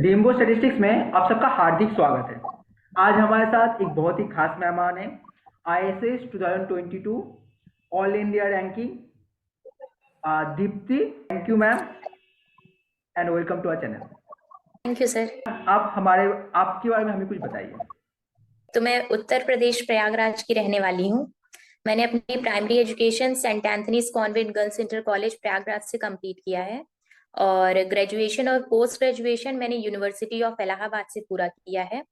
Rainbow statistics में आप सबका हार्दिक स्वागत है। आज हमारे साथ एक बहुत ही खास मेहमान है। ISS 2022 all India ranking Deepti. Thank you ma'am and welcome to our channel. Thank you sir. आप हमारे आपके बारे में हमें कुछ बताइए। तो मैं उत्तर प्रदेश प्रयागराज की रहने वाली हूँ। मैंने अपनी primary education saint Anthony's convent girls inter college Prayagraj से कंप्लीट किया है और ग्रेजुएशन और पोस्ट ग्रेजुएशन मैंने यूनिवर्सिटी ऑफ इलाहाबाद से पूरा किया है।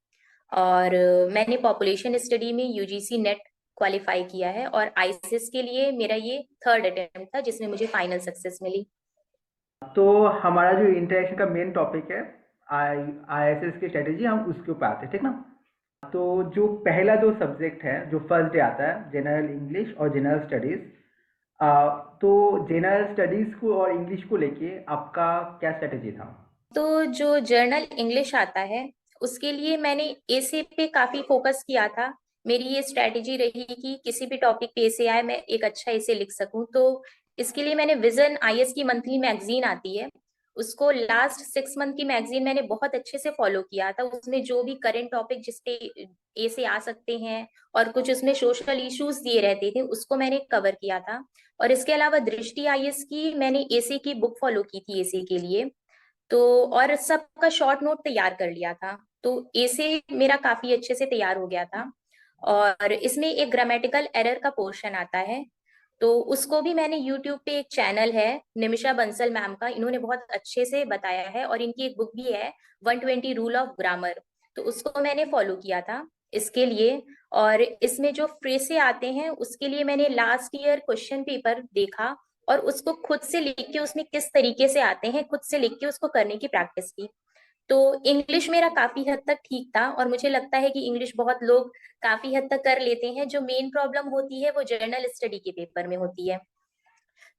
और मैंने पॉपुलेशन स्टडी में यूजीसी नेट क्वालिफाई किया है और आईसीएस के लिए मेरा ये थर्ड अटेम्प्ट था जिसमें मुझे फाइनल सक्सेस मिली। तो हमारा जो इंटरेक्शन का मेन टॉपिक है आई आईएसएस की स्ट्रेटेजी, हम उसके ऊपर आते हैं, ठीक ना। तो जो पहला जो सब्जेक्ट है, जो फर्स्ट डे आता है, जनरल इंग्लिश और जनरल स्टडीज। तो जनरल स्टडीज को और इंग्लिश को लेके आपका क्या स्ट्रेटेजी था? तो जो जर्नल इंग्लिश आता है उसके लिए मैंने एसे पे काफी फोकस किया था। मेरी ये स्ट्रेटेजी रही कि किसी भी टॉपिक पे एसे आए मैं एक अच्छा एसे लिख सकूं। तो इसके लिए मैंने विजन आईएस की मंथली मैगजीन आती है, उसको लास्ट 6 मंथ की मैगजीन मैंने बहुत अच्छे से फॉलो किया था। उसमें जो भी करंट टॉपिक जिसपे एसे आ सकते हैं और कुछ उसमें सोशल इश्यूज दिए रहते थे उसको मैंने कवर किया था। और इसके अलावा दृष्टि आईएस की मैंने एसे की बुक फॉलो की थी एसे के लिए। तो और सबका शॉर्ट नोट तैयार कर लिया था। तो ऐसे मेरा काफी अच्छे से तैयार हो गया था। और इसमें एक ग्रामेटिकल एरर का पोर्शन आता है, तो उसको भी मैंने यूट्यूब पे एक चैनल है निमिषा बंसल मैम का, इन्होंने बहुत अच्छे से बताया है और इनकी एक बुक भी है 120 रूल ऑफ ग्रामर। तो उसको मैंने फॉलो किया था इसके लिए। और इसमें जो फ्रेसे आते हैं उसके लिए मैंने लास्ट ईयर क्वेश्चन पेपर देखा और उसको खुद से लिख के उसमें किस तरीके से आते हैं खुद से लिख के उसको करने की प्रैक्टिस की। तो इंग्लिश मेरा काफी हद तक ठीक था और मुझे लगता है कि इंग्लिश बहुत लोग काफी हद तक कर लेते हैं। जो मेन प्रॉब्लम होती है वो जर्नल स्टडी के पेपर में होती है।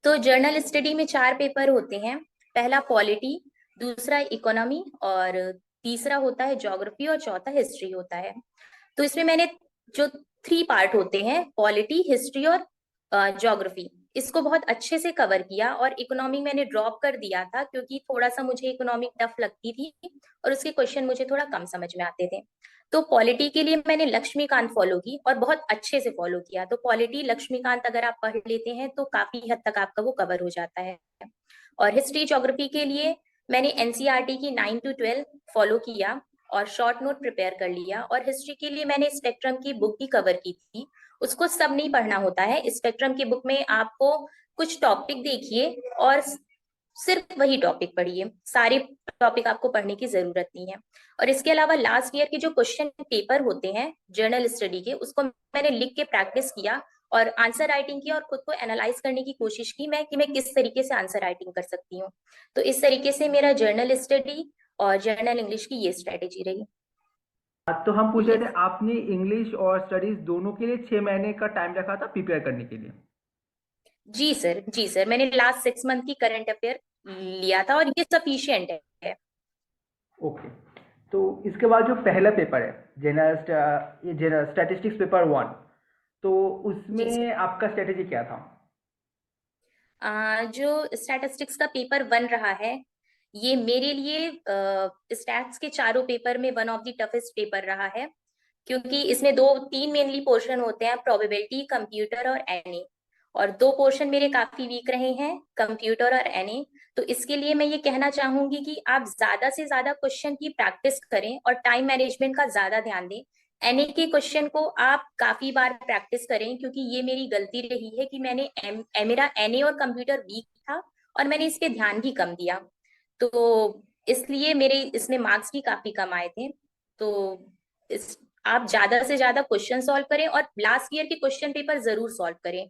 तो जर्नल स्टडी में 4 पेपर होते हैं। पहला पॉलिटी, दूसरा इकोनॉमी और तीसरा होता है ज्योग्राफी और चौथा हिस्ट्री होता है। तो इसमें मैंने जो 3 पार्ट होते हैं पॉलिटी हिस्ट्री और ज्योग्राफी, इसको बहुत अच्छे से कवर किया। और इकोनॉमी मैंने ड्रॉप कर दिया था क्योंकि थोड़ा सा मुझे इकोनॉमिक टफ लगती थी और उसके क्वेश्चन मुझे थोड़ा कम समझ में आते थे। तो पॉलिटी के लिए मैंने लक्ष्मीकांत फॉलो की और बहुत अच्छे से फॉलो किया। तो पॉलिटी लक्ष्मीकांत अगर आप पढ़ लेते हैं तो काफी हद तक आपका वो कवर हो जाता है। और हिस्ट्री ज्योग्राफी के लिए मैंने एनसीईआरटी की 9 to 12 फॉलो किया और शॉर्ट नोट प्रिपेयर कर लिया। और हिस्ट्री के लिए मैंने स्पेक्ट्रम की बुक भी कवर की थी। उसको सब नहीं पढ़ना होता है, स्पेक्ट्रम की बुक में आपको कुछ टॉपिक देखिए और सिर्फ वही टॉपिक पढ़िए, सारे टॉपिक आपको पढ़ने की जरूरत नहीं है। और इसके अलावा लास्ट ईयर के जो क्वेश्चन पेपर होते हैं जर्नल स्टडी के उसको मैंने लिख के प्रैक्टिस किया और आंसर राइटिंग की और खुद को एनालाइज करने की कोशिश की मैं कि मैं किस तरीके से आंसर राइटिंग कर सकती हूँ। तो इस तरीके से मेरा जर्नल स्टडी और जर्नल इंग्लिश की ये स्ट्रेटेजी रही। तो हम पूछ रहे थे, आपने इंग्लिश और स्टडीज दोनों के लिए 6 महीने का टाइम रखा था प्रिपेयर करने के लिए? जी सर, जी सर, मैंने लास्ट 6 मंथ की करंट अफेयर लिया था और ये सफिशियंट है। ओके। तो इसके बाद जो पहला पेपर है, जनरल स्टैटिस्टिक्स पेपर 1, तो जी सर। उसमें आपका स्ट्रेटेजी क्या था? जो स्टैटिस्टिक्स का पेपर बन रहा है ये मेरे लिए स्टैट्स के चारों पेपर में one of the toughest paper रहा है। क्योंकि इसमें दो तीन मेनली पोर्शन होते हैं, प्रोबेबिलिटी, कंप्यूटर और एनए। और 2 पोर्शन मेरे काफी वीक रहे हैं, कंप्यूटर और एनए। तो इसके लिए मैं ये कहना चाहूंगी कि आप ज्यादा से ज्यादा क्वेश्चन की प्रैक्टिस करें और टाइम मैनेजमेंट का ज्यादा ध्यान दें। एनए के क्वेश्चन को आप काफी बार प्रैक्टिस करें क्योंकि ये मेरी गलती रही है कि मेरा एनए और कंप्यूटर वीक था और मैंने इस पे ध्यान भी कम दिया। तो इसलिए मेरे इसमें मार्क्स भी काफी कम आए थे। तो इस आप ज्यादा से ज्यादा क्वेश्चन सॉल्व करें और लास्ट ईयर के क्वेश्चन पेपर जरूर सॉल्व करें।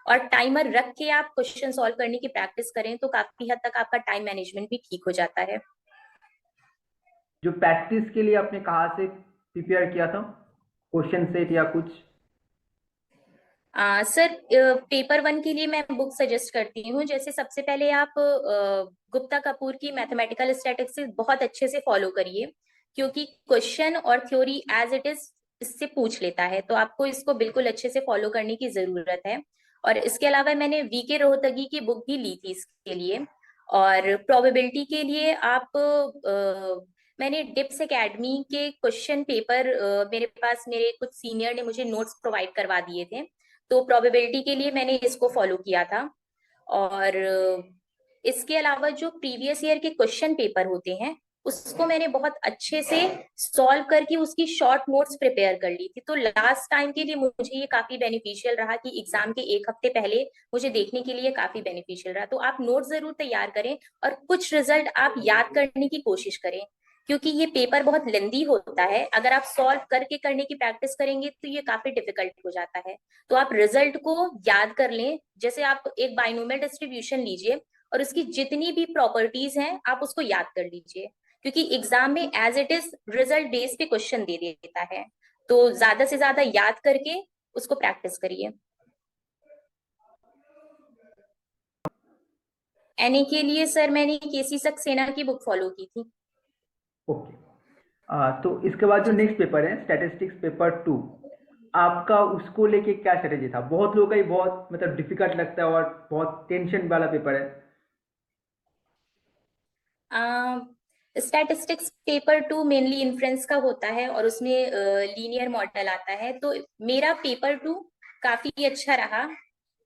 और टाइमर रख के आप क्वेश्चन सॉल्व करने की प्रैक्टिस करें तो काफी हद तक आपका टाइम मैनेजमेंट भी ठीक हो जाता है। जो प्रैक्टिस के लिए आपने कहाँ से प्रिपेयर किया था, क्वेश्चन सेट या कुछ? सर, पेपर 1 के लिए मैं बुक सजेस्ट करती हूँ। जैसे सबसे पहले आप गुप्ता कपूर की मैथमेटिकल स्टैटिस्टिक्स बहुत अच्छे से फॉलो करिए क्योंकि क्वेश्चन और थ्योरी एज इट इज इससे पूछ लेता है। तो आपको इसको बिल्कुल अच्छे से फॉलो करने की जरूरत है। और इसके अलावा मैंने वीके रोहतगी की बुक भी ली थी इसके लिए। और प्रोबेबिलिटी के लिए आप मैंने डिप्स एकेडमी के क्वेश्चन पेपर, मेरे पास मेरे कुछ सीनियर ने मुझे नोट्स प्रोवाइड करवा दिए थे, तो प्रोबेबिलिटी के लिए मैंने इसको फॉलो किया था। और इसके अलावा जो प्रीवियस ईयर के क्वेश्चन पेपर होते हैं उसको मैंने बहुत अच्छे से सॉल्व करके उसकी शॉर्ट नोट्स प्रिपेयर कर ली थी। तो लास्ट टाइम के लिए मुझे ये काफी बेनिफिशियल रहा कि एग्जाम के एक हफ्ते पहले मुझे देखने के लिए काफी बेनिफिशियल रहा। तो आप नोट जरूर तैयार करें और कुछ रिजल्ट आप याद करने की कोशिश करें, क्योंकि ये पेपर बहुत लेंदी होता है। अगर आप सॉल्व करके करने की प्रैक्टिस करेंगे तो ये काफी डिफिकल्ट हो जाता है। तो आप रिजल्ट को याद कर लें। जैसे आप एक बाइनोमियल डिस्ट्रीब्यूशन लीजिए और उसकी जितनी भी प्रॉपर्टीज हैं आप उसको याद कर लीजिए, क्योंकि एग्जाम में as it is result base पे क्वेश्चन दे देता है। तो ज्यादा से ज्यादा याद करके उसको प्रैक्टिस करिए। एनए के लिए सर मैंने केसी सक्सेना की बुक फॉलो की थी। ओके। तो इसके बाद जो जी नेक्स्ट पेपर है स्टैटिस्टिक्स पेपर 2, आपका उसको लेके क्या स्ट्रेटेजी था? बहुत लोगों का ये बहुत मतलब डिफिकल्ट लगता है और बहुत टेंशन वाला पेपर है। स्टैटिस्टिक्स पेपर 2 मेनली इन्फ्रेंस का होता है और उसमें लीनियर मॉडल आता है। तो मेरा पेपर 2 काफी अच्छा रहा,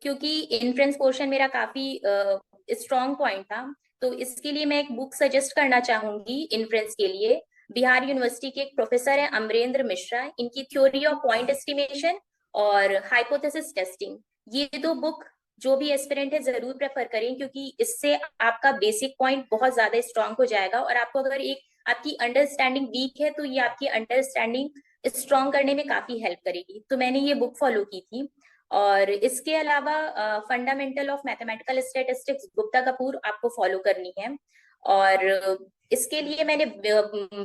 क्योंकि इन्फ्रेंस पोर्शन मेरा काफी स्ट्रॉन्ग पॉइंट था। तो इसके लिए मैं एक बुक सजेस्ट करना चाहूंगी इन्फ्रेंस के लिए। बिहार यूनिवर्सिटी के एक प्रोफेसर है अमरेंद्र मिश्रा, इनकी थ्योरी ऑफ पॉइंट एस्टिमेशन और हाइपोथेसिस टेस्टिंग, ये दो बुक जो भी एस्पिरेंट है जरूर प्रेफर करें, क्योंकि इससे आपका बेसिक पॉइंट बहुत ज्यादा स्ट्रांग हो जाएगा। और आपको अगर एक आपकी अंडरस्टैंडिंग वीक है तो ये आपकी अंडरस्टैंडिंग स्ट्रांग करने में काफी हेल्प करेगी। तो मैंने ये बुक फॉलो की थी। और इसके अलावा fundamental of mathematical statistics Gupta Kapoor आपको फॉलो करनी है। और इसके लिए मैंने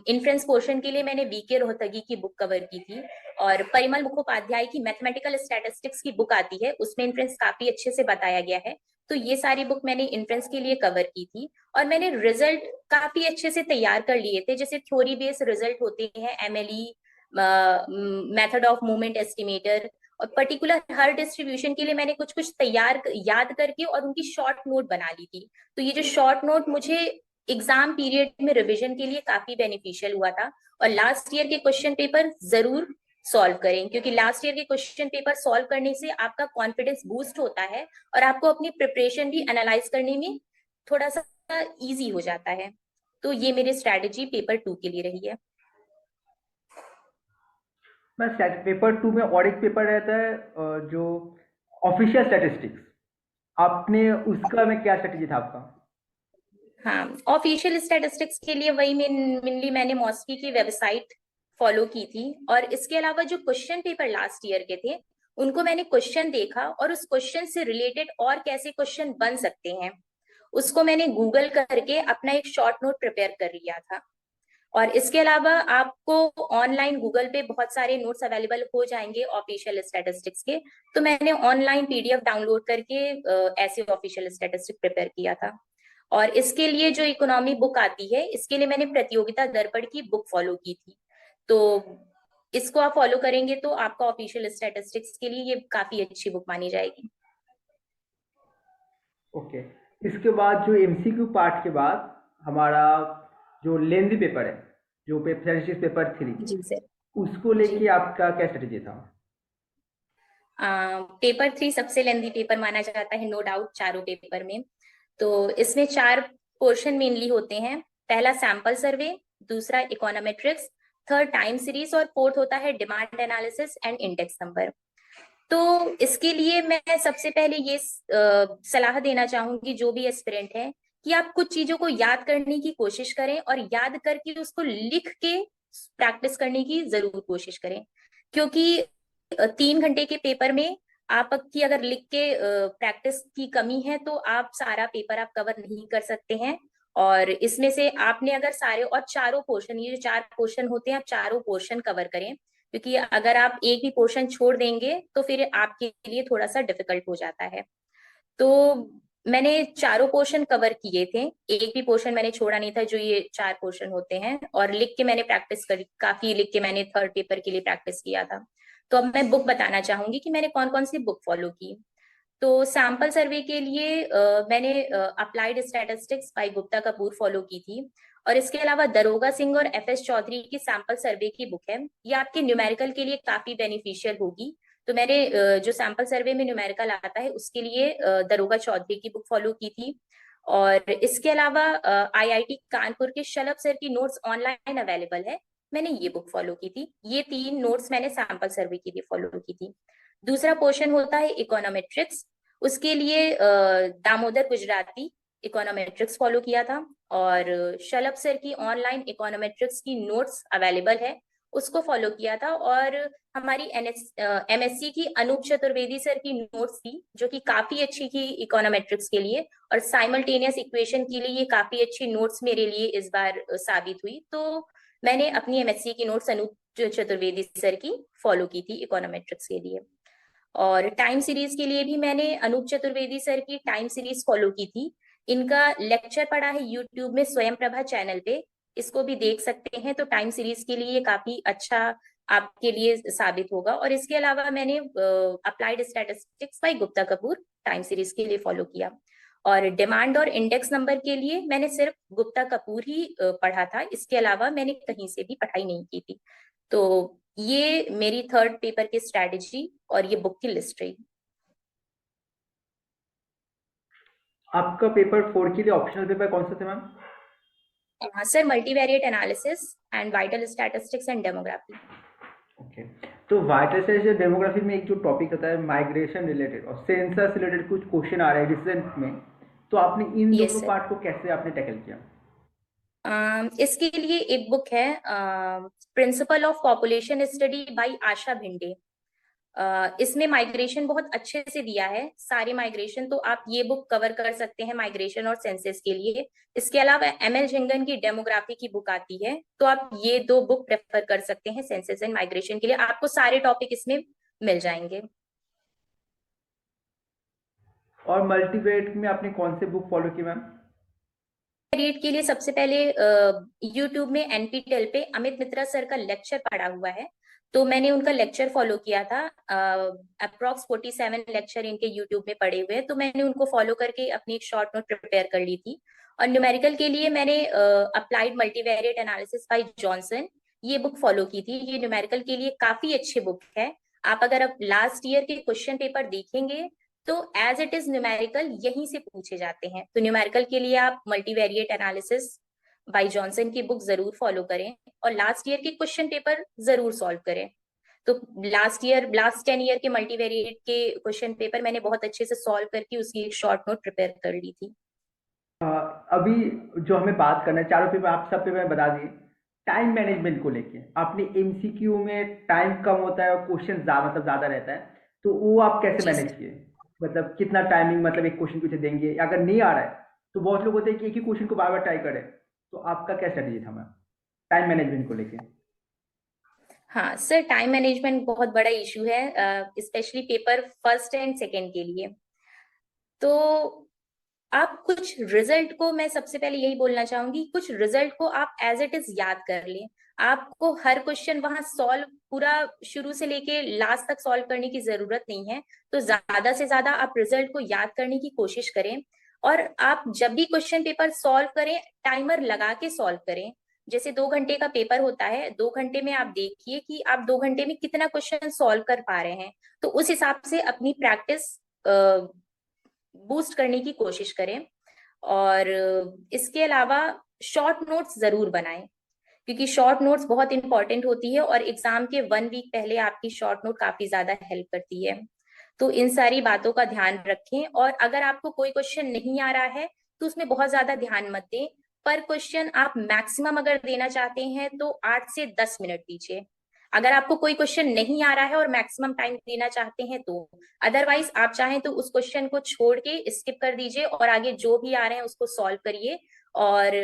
इन्फ्रेंस पोर्शन के लिए मैंने बीके रोहतगी की बुक कवर की थी। और परिमल मुखोपाध्याय की मैथमेटिकल स्टैटिस्टिक्स की बुक आती है, उसमें इन्फ्रेंस काफी अच्छे से बताया गया है। तो ये सारी बुक मैंने इन्फ्रेंस के लिए कवर की थी। और मैंने रिजल्ट काफी अच्छे से तैयार कर लिए थे। जैसे थ्योरी बेस्ड रिजल्ट होते हैं, MLE, method of movement estimator, और पर्टिकुलर हर डिस्ट्रीब्यूशन के लिए मैंने कुछ कुछ तैयार याद करके और उनकी शॉर्ट नोट बना ली थी। तो ये जो शॉर्ट नोट मुझे एग्जाम पीरियड में रिवीजन के लिए काफी बेनिफिशियल हुआ था। और लास्ट ईयर के क्वेश्चन पेपर जरूर सॉल्व करें, क्योंकि लास्ट ईयर के क्वेश्चन पेपर सॉल्व करने से आपका कॉन्फिडेंस बूस्ट होता है और आपको अपनी प्रिपरेशन भी एनालाइज करने में थोड़ा सा इजी हो जाता है। तो ये मेरी स्ट्रैटेजी पेपर 2 के लिए रही है। मैं पेपर 2 में और एक पेपर रहता है जो ऑफिशियल स्टैटिस्टिक्स, आपने उसका में क्या स्ट्रेटेजी था आपका? हाँ, ऑफिशियल स्टैटिस्टिक्स के लिए वही मेनली मैंने मॉस्की की वेबसाइट फॉलो की थी। और इसके अलावा जो क्वेश्चन पेपर लास्ट ईयर के थे उनको मैंने क्वेश्चन देखा और उस क्वेश्चन से रिलेटेड और कैसे क्वेश्चन बन सकते हैं उसको मैंने गूगल करके अपना एक शॉर्ट नोट प्रिपेयर कर लिया था। और इसके अलावा आपको ऑनलाइन गूगल पे बहुत सारे नोट्स अवेलेबल हो जाएंगे ऑफिशियल स्टैटिस्टिक्स के। तो मैंने ऑनलाइन पीडीएफ डाउनलोड करके ऐसे ऑफिशियल स्टैटिस्टिक्स प्रिपेयर किया था। और इसके लिए जो इकोनॉमी बुक आती है इसके लिए मैंने प्रतियोगिता दर्पण की बुक फॉलो की थी। तो इसको आप फॉलो करेंगे तो आपका ऑफिशियल स्टैटिस्टिक्स के लिए ये काफी अच्छी बुक मानी जाएगी। ओके। इसके बाद जो एमसीक्यू पार्ट के बाद हमारा जो लेंदी पेपर है, जो स्टैटिस्टिक्स पेपर 3, जी सर। उसको जी। लेके आपका क्या स्ट्रेटेजी था? पेपर 3 सबसे लेंदी पेपर माना जाता है, नो डाउट, चारों पेपर में। तो इसमें 4 पोर्शन मेनली होते हैं। पहला सैंपल सर्वे, दूसरा इकोनोमेट्रिक्स, थर्ड टाइम सीरीज और फोर्थ होता है demand analysis and index number. तो इसके लिए मैं सबसे पहले ये सलाह देना चाहूंगी जो भी एस्पिरेंट है कि आप कुछ चीजों को याद करने की कोशिश करें और याद करके उसको लिख के प्रैक्टिस करने की जरूर कोशिश करें। क्योंकि 3 घंटे के पेपर में आपकी अगर लिख के प्रैक्टिस की कमी है तो आप सारा पेपर आप कवर नहीं कर सकते हैं। और इसमें से आपने अगर सारे और चारों पोर्शन, ये जो 4 पोर्शन होते हैं, आप चारों पोर्शन कवर करें, क्योंकि अगर आप एक भी पोर्शन छोड़ देंगे तो फिर आपके लिए थोड़ा सा डिफिकल्ट हो जाता है। तो मैंने चारों पोर्शन कवर किए थे, एक भी पोर्शन मैंने छोड़ा नहीं था, जो ये 4 पोर्शन होते हैं। और लिख के मैंने प्रैक्टिस करी, काफी लिख के मैंने थर्ड पेपर के लिए प्रैक्टिस किया था। तो अब मैं बुक बताना चाहूंगी कि मैंने कौन कौन सी बुक फॉलो की। तो सैंपल सर्वे के लिए मैंने applied statistics by Gupta Kapoor follow की थी। और इसके अलावा दरोगा सिंह और एफ एस चौधरी की सैंपल सर्वे की बुक है। ये आपके न्यूमेरिकल के लिए काफी बेनिफिशियल होगी। तो मैंने जो सैंपल सर्वे में न्यूमेरिकल आता है उसके लिए दरोगा चौधरी की बुक फॉलो की थी। और इसके अलावा आईआईटी कानपुर के शलभ सर की नोट्स ऑनलाइन अवेलेबल है, मैंने ये बुक फॉलो की थी। ये 3 नोट्स मैंने सैंपल सर्वे के लिए फॉलो की थी। दूसरा पोर्शन होता है इकोनोमेट्रिक्स। उसके लिए दामोदर गुजराती इकोनोमेट्रिक्स फॉलो किया था। और शलभ सर की ऑनलाइन इकोनोमेट्रिक्स की नोट्स अवेलेबल है, उसको फॉलो किया था। और हमारी एमएससी की अनूप चतुर्वेदी सर की नोट्स थी, जो कि काफी अच्छी थी इकोनोमेट्रिक्स के लिए। और साइमल्टेनियस इक्वेशन के लिए ये काफी अच्छी नोट्स मेरे लिए इस बार साबित हुई। तो मैंने अपनी एमएससी की नोट्स अनूप चतुर्वेदी सर की फॉलो की थी इकोनोमेट्रिक्स के लिए। और टाइम सीरीज के लिए भी मैंने अनूप चतुर्वेदी सर की टाइम सीरीज फॉलो की थी। इनका लेक्चर पड़ा है यूट्यूब में स्वयं प्रभा चैनल पे, इसको भी देख सकते हैं। तो टाइम सीरीज के लिए काफी अच्छा आपके लिए साबित होगा। और इसके अलावा मैंने applied statistics by Gupta Kapoor time series के लिए फॉलो किया। और डिमांड और इंडेक्स नंबर के लिए मैंने सिर्फ गुप्ता कपूर ही पढ़ा था, इसके अलावा मैंने कहीं से भी पढ़ाई नहीं की थी। तो ये मेरी थर्ड पेपर की स्ट्रेटेजी और ये बुक की लिस्ट रही। आपका पेपर 4 के लिए ऑप्शनल पेपर कौन से थे ma'am? Sir multivariate analysis and vital statistics and demography. Okay. तो वाइटल स्टैटिस्टिक्स डेमोग्राफी में एक जो टॉपिक होता है माइग्रेशन रिलेटेड और सेंसस रिलेटेड कुछ क्वेश्चन आ रहे हैं रिसेंट में, तो आपने इन यस दोनों सर। पार्ट को कैसे आपने टैकल किया? इसके लिए एक बुक है, principle of population study by Asha Bhinde. इसमें माइग्रेशन बहुत अच्छे से दिया है, सारे माइग्रेशन। तो आप ये बुक कवर कर सकते हैं माइग्रेशन और सेंसस के लिए। इसके अलावा एमएल झिंगन की डेमोग्राफी की बुक आती है, तो आप ये 2 बुक प्रेफर कर सकते हैं सेंसस एंड माइग्रेशन के लिए। आपको सारे टॉपिक इसमें मिल जाएंगे। और मल्टीवेट में आपने कौन से बुक फॉलो की मैम? रीड के लिए सबसे पहले यूट्यूब में एनपीटेल पे अमित मित्रा सर का लेक्चर पड़ा हुआ है, तो मैंने उनका लेक्चर फॉलो किया था। अप्रॉक्स 47 लेक्चर इनके यूट्यूब में पड़े हुए हैं, तो मैंने उनको फॉलो करके अपनी एक शॉर्ट नोट प्रिपेयर कर ली थी। और न्यूमेरिकल के लिए मैंने applied multivariate analysis bye Johnson ये बुक फॉलो की थी। ये न्यूमेरिकल के लिए काफी अच्छी बुक है। आप अगर अब लास्ट ईयर के क्वेश्चन पेपर देखेंगे तो एज इट इज न्यूमेरिकल यहीं से पूछे जाते हैं। तो न्यूमेरिकल के लिए आप मल्टीवेरिएट एनालिसिस बाय जॉनसन की बुक जरूर फॉलो करें और लास्ट ईयर के क्वेश्चन पेपर जरूर सॉल्व करें। तो लास्ट 10 ईयर के मल्टीवेरिएट के क्वेश्चन पेपर मैंने बहुत अच्छे से सॉल्व करके उसकी एक शॉर्ट नोट प्रिपेयर कर ली थी। अभी जो हमें बात करना है, चारों पेपर आप सब पेपर बता दिए। टाइम मैनेजमेंट को लेके आपने एमसीक्यू में टाइम कम होता है और क्वेश्चन मतलब ज़्यादा रहता है, तो वो आप कैसे जी मैनेज सर। किए? मतलब कितना टाइमिंग, मतलब एक क्वेश्चन पीछे देंगे, अगर नहीं आ रहा है तो बहुत लोग होते हैं कि एक ही क्वेश्चन को बार बार ट्राई करें, तो आपका क्या स्ट्रेटेजी था मैम टाइम मैनेजमेंट को लेके? हाँ सर, टाइम मैनेजमेंट बहुत बड़ा इशू है, specially paper first and second के लिए। तो आप कुछ रिजल्ट को, मैं सबसे पहले यही बोलना चाहूंगी, कुछ रिजल्ट को आप एज इट इज याद कर लें। आपको हर क्वेश्चन वहां सॉल्व पूरा शुरू से लेके लास्ट तक सॉल्व करने की जरूरत नहीं है। तो ज्यादा से ज्यादा आप रिजल्ट को याद करने की कोशिश करें। और आप जब भी क्वेश्चन पेपर सॉल्व करें, टाइमर लगा के सॉल्व करें। जैसे 2 घंटे का पेपर होता है, 2 घंटे में आप देखिए कि आप 2 घंटे में कितना क्वेश्चन सॉल्व कर पा रहे हैं। तो उस हिसाब से अपनी प्रैक्टिस बूस्ट करने की कोशिश करें। और इसके अलावा शॉर्ट नोट्स जरूर बनाएं, क्योंकि शॉर्ट नोट्स बहुत इंपॉर्टेंट होती है और एग्जाम के 1 वीक पहले आपकी शॉर्ट नोट काफी ज्यादा हेल्प करती है। तो इन सारी बातों का ध्यान रखें। और अगर आपको कोई क्वेश्चन नहीं आ रहा है तो उसमें बहुत ज्यादा ध्यान मत दें। पर क्वेश्चन आप मैक्सिमम अगर देना चाहते हैं तो 8 से 10 मिनट दीजिए, अगर आपको कोई क्वेश्चन नहीं आ रहा है और मैक्सिमम टाइम देना चाहते हैं तो। अदरवाइज आप चाहें तो उस क्वेश्चन को छोड़ के स्किप कर दीजिए और आगे जो भी आ रहे हैं उसको सॉल्व करिए। और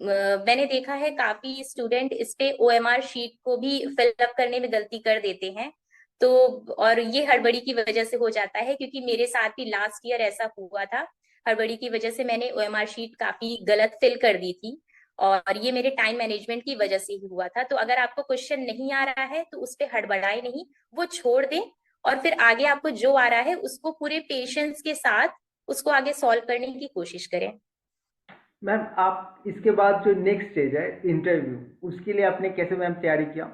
मैंने देखा है काफी स्टूडेंट इस पे ओएमआर शीट को भी फिलअप करने में गलती कर देते हैं। तो और ये हड़बड़ी की वजह से हो जाता है, क्योंकि मेरे साथ भी लास्ट ईयर ऐसा हुआ था। हड़बड़ी की वजह से मैंने ओएमआर शीट काफी गलत फिल कर दी थी और ये मेरे टाइम मैनेजमेंट की वजह से ही हुआ था। तो अगर आपको क्वेश्चन नहीं आ रहा है तो उस पर हड़बड़ाए नहीं, वो छोड़ दें और फिर आगे आपको जो आ रहा है उसको पूरे पेशेंस के साथ उसको आगे सॉल्व करने की कोशिश करें। मैम आप इसके बाद जो नेक्स्ट स्टेज है इंटरव्यू, उसके लिए आपने कैसे मैम तैयारी किया?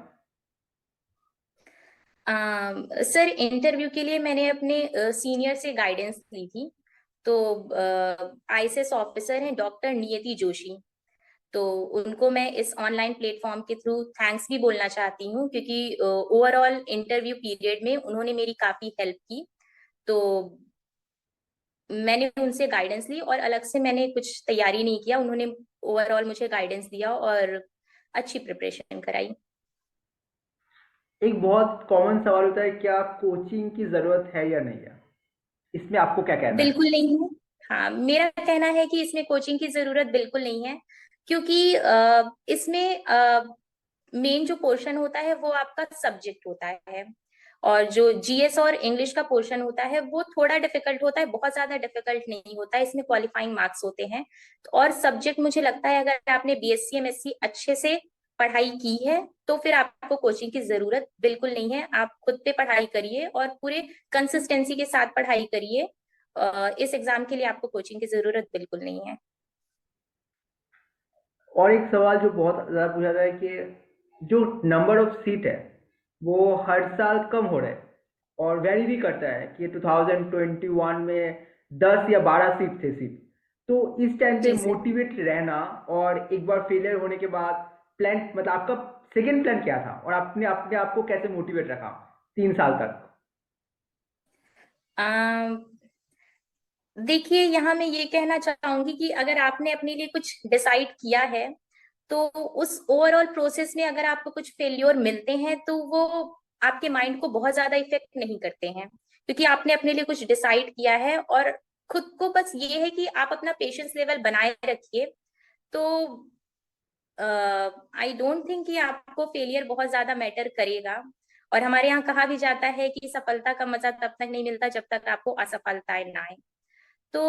सर इंटरव्यू के लिए मैंने अपने सीनियर से गाइडेंस ली थी। तो आईएसएस ऑफिसर हैं डॉक्टर नियति जोशी। तो उनको मैं इस ऑनलाइन प्लेटफॉर्म के थ्रू थैंक्स भी बोलना चाहती हूँ, क्योंकि ओवरऑल इंटरव्यू पीरियड में उन्होंने मेरी काफी हेल्प की। तो मैंने उनसे गाइडेंस ली और अलग से मैंने कुछ तैयारी नहीं किया, उन्होंने ओवरऑल मुझे गाइडेंस दिया और अच्छी प्रिपरेशन कराई। एक बहुत कॉमन सवाल होता है, क्या कोचिंग की ज़रूरत है या नहीं है? इसमें आपको क्या कहना है? बिल्कुल नहीं है। हाँ, मेरा कहना है कि इसमें कोचिंग की जरूरत बिल्कुल नहीं है, क्योंकि इसमें मेन जो पोर्शन होता है वो आपका सब्जेक्ट होता है। और जो जीएस और इंग्लिश का पोर्शन होता है वो थोड़ा डिफिकल्ट होता है, बहुत ज्यादा डिफिकल्ट नहीं होता है, इसमें क्वालिफाइंग मार्क्स होते हैं। और सब्जेक्ट मुझे लगता है अगर आपने बीएससी एमएससी अच्छे से पढ़ाई की है तो फिर आपको कोचिंग की जरूरत बिल्कुल नहीं है। आप खुद पे पढ़ाई करिए और पूरे कंसिस्टेंसी के साथ पढ़ाई करिए। इस एग्जाम के लिए आपको कोचिंग की जरूरत बिल्कुल नहीं है। और एक सवाल जो बहुत ज़्यादा पूछा जाता है कि जो नंबर ऑफ सीट है वो हर साल कम हो रहा है और वेरी भी करता है कि 2021 में 10 या 12 सीट थे सिर्फ। तो इस टाइम पे जी सर। मोटिवेट रहना और एक बार फेलियर होने के बाद प्लान, मतलब आपका सेकेंड प्लान क्या था और आपने अपने आप को कैसे मोटिवेट रखा 3 साल तक? देखिए, यहाँ मैं ये कहना चाहूंगी कि अगर आपने अपने लिए कुछ डिसाइड किया है तो उस ओवरऑल प्रोसेस में अगर आपको कुछ फेल्योर मिलते हैं तो वो आपके माइंड को बहुत ज्यादा इफेक्ट नहीं करते हैं, क्योंकि आपने अपने लिए कुछ डिसाइड किया है। और खुद को बस ये है कि आप अपना पेशेंस लेवल बनाए रखिए। तो आई डोंट थिंक कि आपको फेलियर बहुत ज्यादा मैटर करेगा। और हमारे यहाँ कहा भी जाता है कि सफलता का मजा तब तक नहीं मिलता जब तक आपको असफलताएं ना आए। तो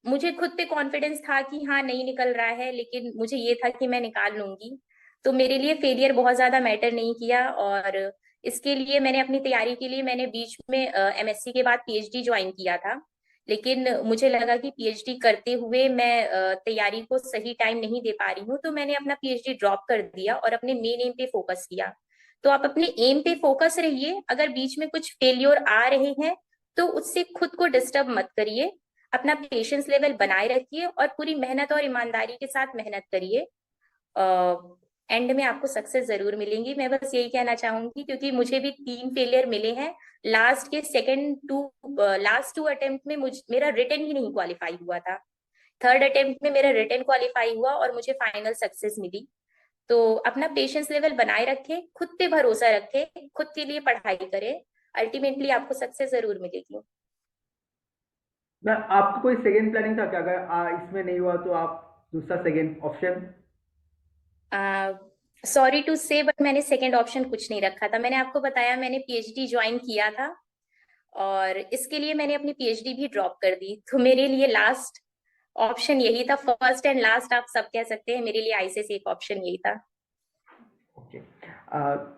मुझे खुद पे कॉन्फिडेंस था कि हाँ नहीं निकल रहा है, लेकिन मुझे ये था कि मैं निकाल लूंगी। तो मेरे लिए फेलियर बहुत ज्यादा मैटर नहीं किया। और इसके लिए मैंने अपनी तैयारी के लिए मैंने बीच में एमएससी के बाद पीएचडी ज्वाइन किया था। लेकिन मुझे लगा कि पीएचडी करते हुए मैं तैयारी को सही टाइम नहीं दे पा रही हूँ, तो मैंने अपना पीएचडी ड्रॉप कर दिया और अपने मेन एम पे फोकस किया। तो आप अपने एम पे फोकस रहिए, अगर बीच में कुछ फेलियर आ रहे हैं तो उससे खुद को डिस्टर्ब मत करिए। अपना पेशेंस लेवल बनाए रखिए और पूरी मेहनत और ईमानदारी के साथ मेहनत करिए। एंड में आपको सक्सेस जरूर मिलेंगी, मैं बस यही कहना चाहूंगी, क्योंकि मुझे भी 3 फेलियर मिले हैं। लास्ट टू अटेम्प्ट में मेरा रिटन ही नहीं क्वालिफाई हुआ था। थर्ड अटेम्प्ट में मेरा रिटन क्वालिफाई हुआ और मुझे फाइनल सक्सेस मिली। तो अपना पेशेंस लेवल बनाए रखे, खुद पे भरोसा रखे, खुद के लिए पढ़ाई करे। अल्टीमेटली आपको सक्सेस जरूर मिलेगी। मैं आपको कोई सेकंड प्लानिंग था क्या, अगर इसमें नहीं हुआ तो आप दूसरा सेकंड ऑप्शन? सॉरी टू से, बट मैंने सेकंड ऑप्शन कुछ नहीं रखा था। मैंने आपको बताया मैंने पीएचडी ज्वाइन किया था और इसके लिए मैंने अपनी पीएचडी भी ड्रॉप कर दी। तो मेरे लिए लास्ट ऑप्शन यही था, फर्स्ट एंड लास्ट आप सब कह सकते हैं, मेरे लिए आईसीएस एक ऑप्शन यही था। ओके।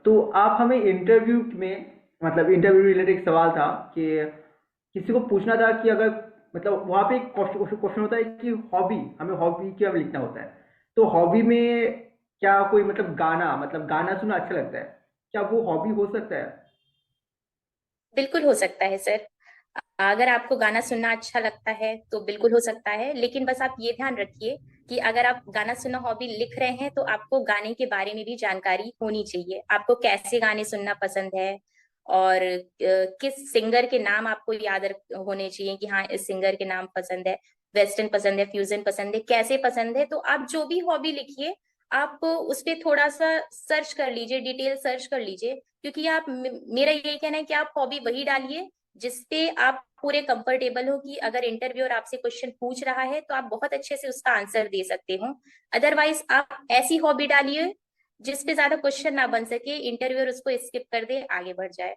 तो आप हमें इंटरव्यू में, मतलब इंटरव्यू रिलेटेड एक सवाल था कि किसी को पूछना था कि अगर, मतलब वहाँ पे एक क्वेश्चन होता है कि हॉबी, हमें हॉबी क्या लिखना होता है। तो हॉबी में क्या कोई, मतलब गाना, मतलब गाना सुनना अच्छा लगता है, क्या वो हॉबी हो सकता है? बिल्कुल हो सकता है सर। अगर आपको गाना सुनना अच्छा लगता है तो बिल्कुल हो सकता है, लेकिन बस आप ये ध्यान रखिए कि अगर आप गाना सुनना हॉबी लिख रहे हैं तो आपको गाने के बारे में भी जानकारी होनी चाहिए। आपको कैसे गाने सुनना पसंद है और किस सिंगर के नाम आपको याद होने चाहिए कि हाँ इस सिंगर के नाम पसंद है, वेस्टर्न पसंद है, फ्यूजन पसंद है, कैसे पसंद है। तो आप जो भी हॉबी लिखिए आप उस पर थोड़ा सा सर्च कर लीजिए, डिटेल सर्च कर लीजिए, क्योंकि मेरा यही कहना है कि आप हॉबी वही डालिए जिसपे आप पूरे कंफर्टेबल हो, कि अगर इंटरव्यूअर आपसे क्वेश्चन पूछ रहा है तो आप बहुत अच्छे से उसका आंसर दे सकते हो। अदरवाइज आप ऐसी हॉबी डालिए जिसपे ज्यादा क्वेश्चन ना बन सके, इंटरव्यूअर उसको स्किप कर दे, आगे बढ़ जाए।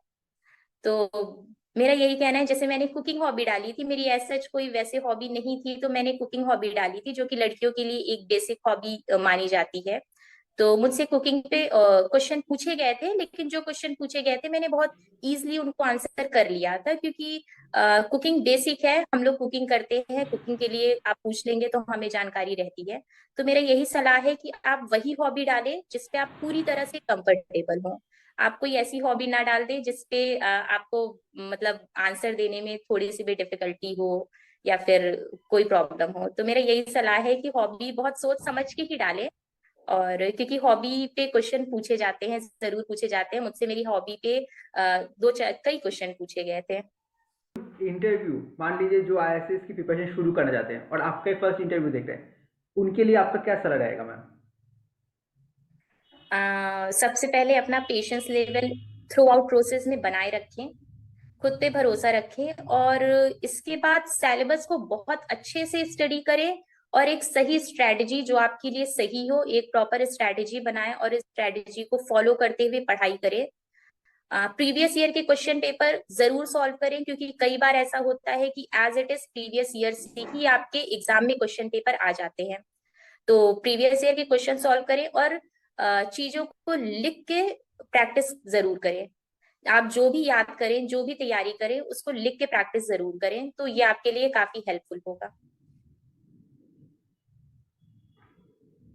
तो मेरा यही कहना है, जैसे मैंने कुकिंग हॉबी डाली थी, मेरी एज सच कोई वैसे हॉबी नहीं थी, तो मैंने कुकिंग हॉबी डाली थी जो कि लड़कियों के लिए एक बेसिक हॉबी मानी जाती है। तो मुझसे कुकिंग पे क्वेश्चन पूछे गए थे, लेकिन जो क्वेश्चन पूछे गए थे मैंने बहुत इजीली उनको आंसर कर लिया था, क्योंकि कुकिंग बेसिक है, हम लोग कुकिंग करते हैं, कुकिंग के लिए आप पूछ लेंगे तो हमें जानकारी रहती है। तो मेरा यही सलाह है कि आप वही हॉबी डालें जिसपे आप पूरी तरह से कंफर्टेबल हो। आप कोई ऐसी हॉबी ना डाल दें जिसपे आपको मतलब आंसर देने में थोड़ी सी भी डिफिकल्टी हो या फिर कोई प्रॉब्लम हो। तो मेरा यही सलाह है कि हॉबी बहुत सोच समझ के ही डालें। और क्योंकि हॉबी पे क्वेश्चन पूछे जाते हैं, जरूर पूछे जाते हैं। मुझसे मेरी हॉबी पे कई क्वेश्चन पूछे गए थे। इंटरव्यू, मान लीजिए जो आईएएस की प्रिपरेशन शुरू करना चाहते हैं और आपका फर्स्ट इंटरव्यू देख रहे हैं, उनके लिए आपका क्या सलाह रहेगा मैम? सबसे पहले अपना patience level through out process में बनाए रखें, खुद पे भरोसा रखें, और इसके बाद सिलेबस को बहुत अच्छे से स्टडी करें और एक सही स्ट्रेटजी जो आपके लिए सही हो, एक प्रॉपर स्ट्रेटजी बनाएं और इस स्ट्रेटजी को फॉलो करते हुए पढ़ाई करें। प्रीवियस ईयर के क्वेश्चन पेपर जरूर सॉल्व करें, क्योंकि कई बार ऐसा होता है कि as it is previous year से ही आपके एग्जाम में क्वेश्चन पेपर आ जाते हैं। तो प्रीवियस ईयर के क्वेश्चन सॉल्व करें और चीजों को लिख के प्रैक्टिस जरूर करें। आप जो भी याद करें, जो भी तैयारी करें, उसको लिख के प्रैक्टिस जरूर करें, तो ये आपके लिए काफी हेल्पफुल होगा।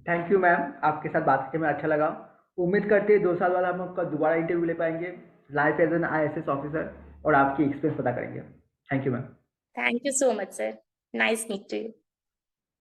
थैंक यू मैम, आपके साथ बात करके मैं अच्छा लगा। उम्मीद करते हैं 2 साल बाद हम आपका दोबारा इंटरव्यू ले पाएंगे, life as an IAS officer, और आपकी एक्सपीरियंस पता करेंगे। Thank you ma'am. Thank you so much sir. Nice meet to you.